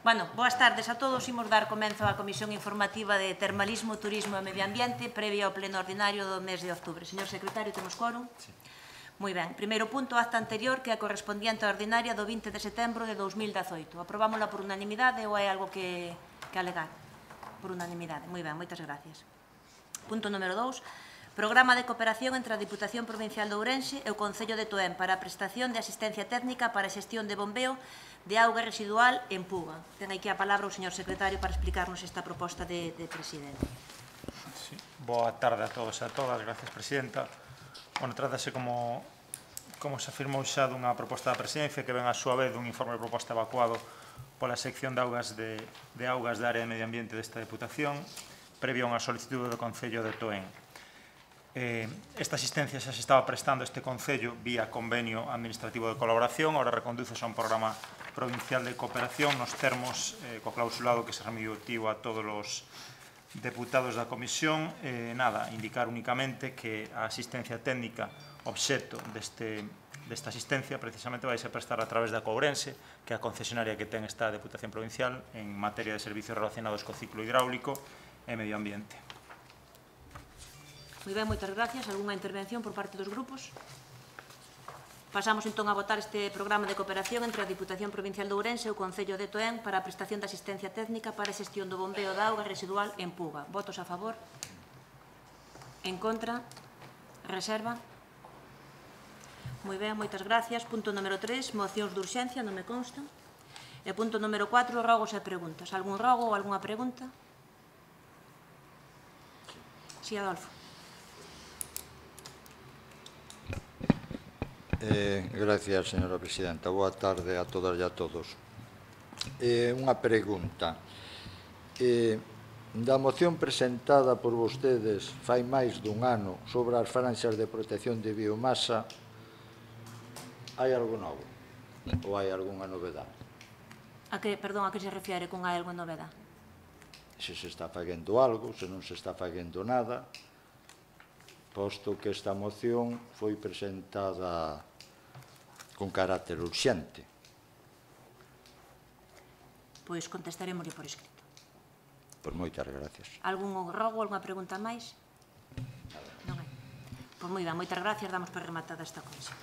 Bueno, boas tardes a todos. Imos dar comenzo á Comisión Informativa de Termalismo, Turismo e Medio Ambiente previa ao pleno ordinario do mes de outubro. Señor secretario, temos quórum? Sí. Moi ben. Primeiro punto, acta anterior, que é a correspondiente á ordinaria do 20 de setembro de 2018. Aprovámola por unanimidade ou hai algo que alegar? Por unanimidade. Moi ben, moitas gracias. Punto número 2. Programa de cooperación entre a Diputación Provincial de Ourense e o Concello de Toén para a prestación de asistencia técnica para a xestión de bombeo de auga residual en Puga. Ten aquí a palabra o señor secretario para explicarnos esta proposta de presidente. Sí. Boa tarde a todos e a todas. Gracias, presidenta. Bueno, trátase, como se afirmou xa, dunha proposta da presidencia que ven a súa vez dun informe de proposta evacuado pola sección de augas da área de medio ambiente desta Deputación, previo a unha solicitude do Concello de Toén. Esta asistencia xa se estaba prestando este Concello vía convenio administrativo de colaboración, ahora recondúcese a un programa provincial de cooperación nos termos co clausulado que se remitiu a todos os deputados da Comisión. Indicar únicamente que a asistencia técnica obxecto desta asistencia precisamente vai ser prestar a través da Courense, que é a concesionaria que ten esta Deputación Provincial en materia de servicios relacionados co ciclo hidráulico e medio ambiente. Moi ben, moitas gracias. Algúnha intervención por parte dos grupos? Pasamos entón a votar este programa de cooperación entre a Diputación Provincial de Ourense e o Concello de Toén para a prestación de asistencia técnica para a xestión do bombeo da auga residual en Puga. Votos a favor? En contra? Reserva? Moi ben, moitas gracias. Punto número 3, mocións de urxencia, non me consta. E punto número 4, rogos e preguntas. Algún rogo ou algunha pregunta? Si, Adolfo. Gracias, señora presidenta. Boa tarde a todas e a todos. Unha pregunta. Da moción presentada por vostedes fai máis dun ano sobre as franxas de protección de biomasa, hai algo novo? Ou hai algunha novedade? Perdón, a que se refere con hai algunha novedade? Se se está facendo algo, se non se está facendo nada, posto que esta moción foi presentada con carácter urxente. Pois contestaremos por escrito. Pois moitas gracias. Algún rogo, algunha pregunta máis? Non hai. Pois moi ben, moitas gracias, damos por rematada esta comisión.